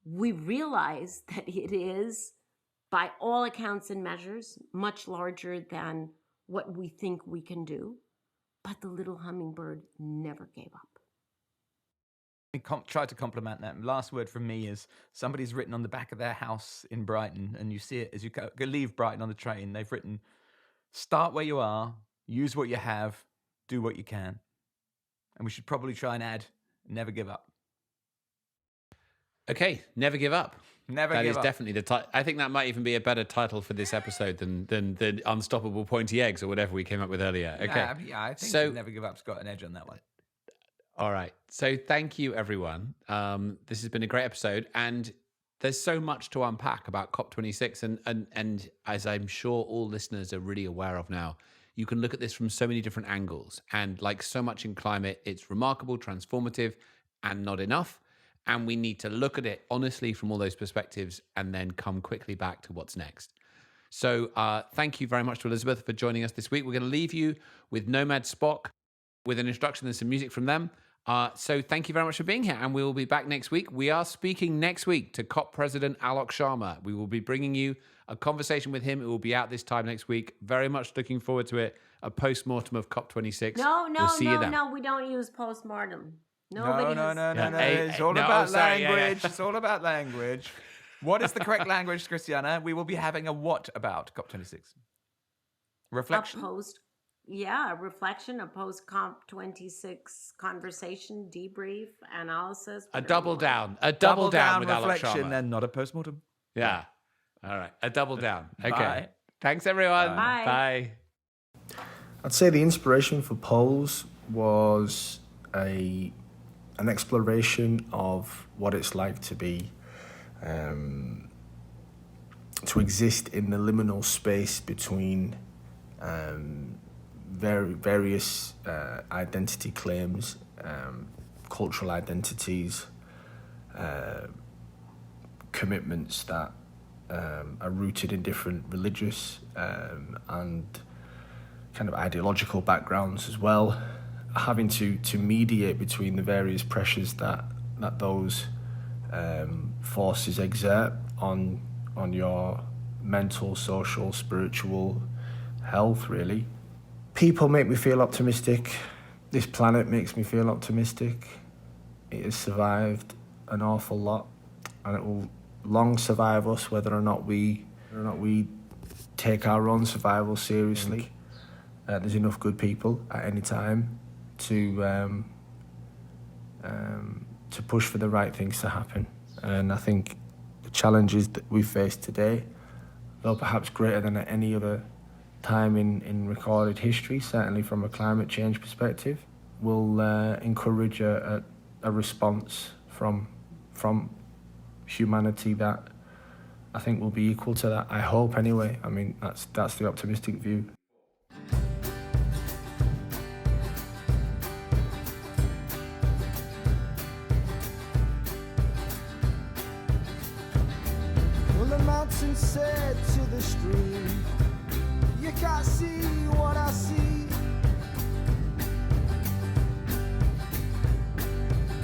we realize that it is, by all accounts and measures, much larger than what we think we can do. But the little hummingbird never gave up. Try to compliment that. Last word from me is, somebody's written on the back of their house in Brighton, and you see it as you go leave Brighton on the train. They've written, start where you are, use what you have, do what you can. And we should probably try and add, never give up. Okay, never give up. Never that give is up. Definitely the title. I think that might even be a better title for this episode than the unstoppable pointy eggs or whatever we came up with earlier. Okay. Yeah, I think never give up's got an edge on that one. All right. So thank you, everyone. This has been a great episode, and there's so much to unpack about COP26, and as I'm sure all listeners are really aware of now, you can look at this from so many different angles. And like so much in climate, it's remarkable, transformative, and not enough. And we need to look at it honestly from all those perspectives and then come quickly back to what's next. So thank you very much to Elizabeth for joining us this week. We're going to leave you with Nomad Spock with an introduction and some music from them. So thank you very much for being here, and we will be back next week. We are speaking next week to COP President Alok Sharma. We will be bringing you a conversation with him. It will be out this time next week. Very much looking forward to it. A post-mortem of COP26. No, We don't use post-mortem. No. It's all about language. It's all about language. What is the correct language, Christiana? We will be having a what about COP26? Reflection? A reflection, a post-COP26 conversation, debrief, analysis. A double down with Alok reflection Sharma. and not a post-mortem. Yeah. All right. A double down. Okay. Bye. Thanks, everyone. Bye. I'd say the inspiration for polls was an exploration of what it's like to be, to exist in the liminal space between various identity claims, cultural identities, commitments that are rooted in different religious and kind of ideological backgrounds as well, having to mediate between the various pressures that those forces exert on your mental, social, spiritual health, really. People make me feel optimistic. This planet makes me feel optimistic. It has survived an awful lot, and it will long survive us, whether or not we take our own survival seriously. there's enough good people at any time to push for the right things to happen. And I think the challenges that we face today, though perhaps greater than at any other time in recorded history, certainly from a climate change perspective, will encourage a response from humanity that I think will be equal to that. I hope, anyway. I mean, that's the optimistic view. Well, the mountain said to the stream, "You can't see what I see."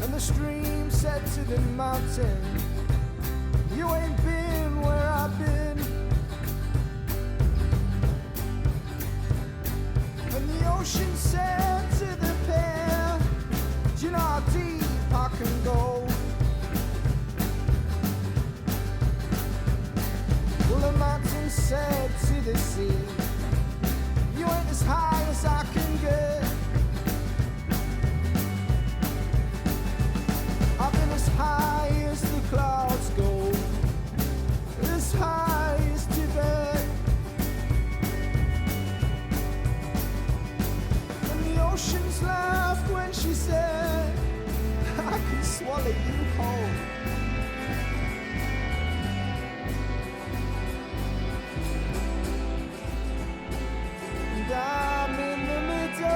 And the stream said to the mountain, "You ain't been where I've been." And the ocean said to the pair, "Do you know how deep I can go?" Well, the mountain said to the sea, "You ain't as high as I can get." I've been as high as the clouds go, as high as Tibet. And the oceans laughed when she said, "I can swallow you whole." And I'm in the middle,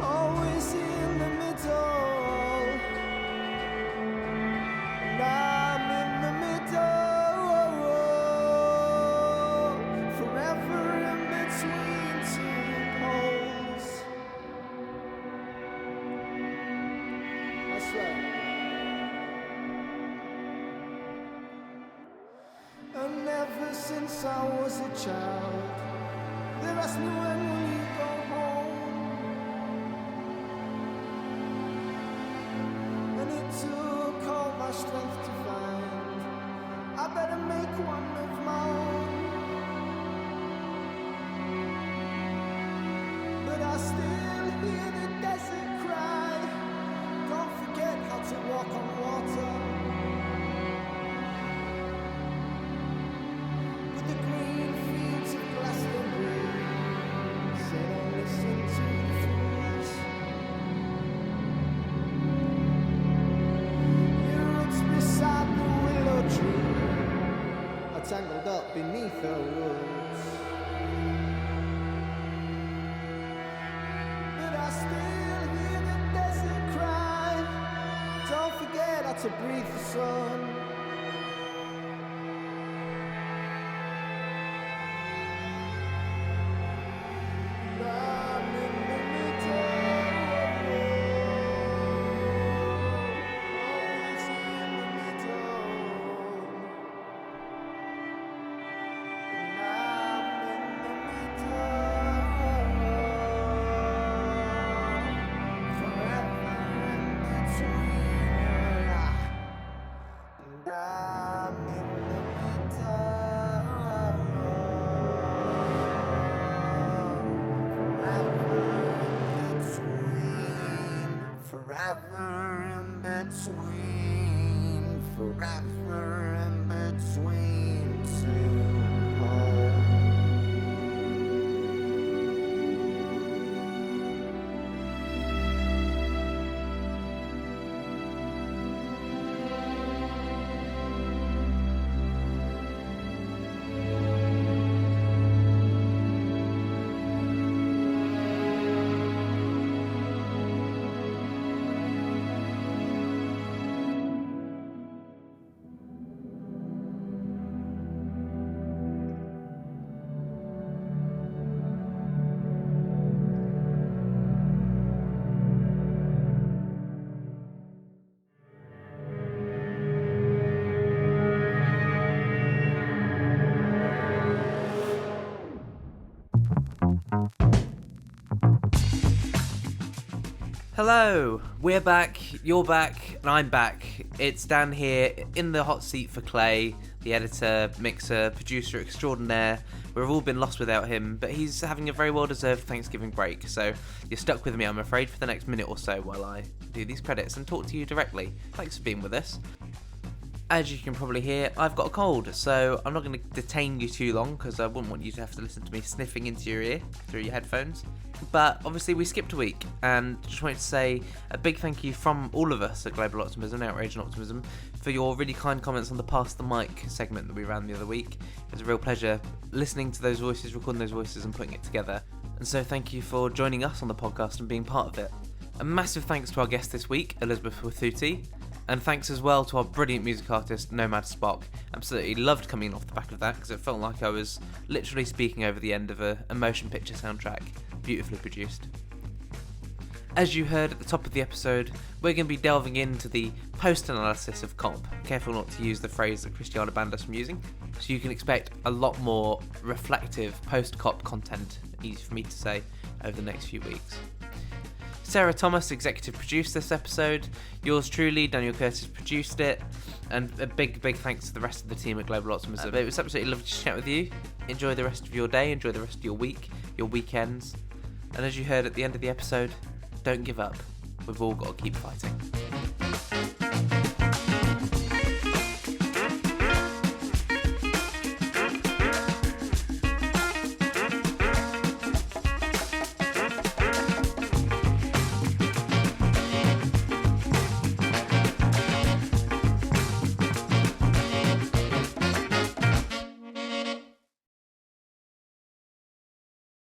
always in the middle. And I'm in the middle, forever in between two poles. That's right. And ever since I was a child, they've asked me, "When will you go home?" And it took all my strength to find I better make one of my own. But I still hear the desert cry, "Don't forget how to walk on water." With the green fields of Glasgow Pact, say don't listen to the fools. Your roots beside the willow tree are tangled up beneath the woods. But I still hear the desert cry, "Don't forget how to breathe the sun." I'm in the middle, always in the middle. And I'm in the middle, forever in between. And I'm in the middle, forever in between, forever in between two poles. Hello, we're back, you're back, and I'm back. It's Dan here in the hot seat for Clay, the editor, mixer, producer extraordinaire, We've all been lost without him, but he's having a very well-deserved Thanksgiving break, so you're stuck with me, I'm afraid, for the next minute or so while I do these credits and talk to you directly. Thanks for being with us. As you can probably hear, I've got a cold, so I'm not going to detain you too long because I wouldn't want you to have to listen to me sniffing into your ear through your headphones. But obviously we skipped a week, and just wanted to say a big thank you from all of us at Global Optimism, Outrage and Optimism, for your really kind comments on the Pass the Mic segment that we ran the other week. It was a real pleasure listening to those voices, recording those voices and putting it together. And so thank you for joining us on the podcast and being part of it. A massive thanks to our guest this week, Elizabeth Wathuti. And thanks as well to our brilliant music artist, Nomad Spock. Absolutely loved coming off the back of that because it felt like I was literally speaking over the end of a motion picture soundtrack, beautifully produced. As you heard at the top of the episode, we're going to be delving into the post-analysis of COP. Careful not to use the phrase that Christiana banned us from using. So you can expect a lot more reflective post-COP content, easy for me to say, over the next few weeks. Sarah Thomas executive produced this episode. Yours truly, Daniel Curtis, produced it. And a big thanks to the rest of the team at Global Optimism. It was absolutely lovely to chat with you. Enjoy the rest of your day, enjoy the rest of your week, your weekends. And as you heard at the end of the episode, don't give up. We've all got to keep fighting.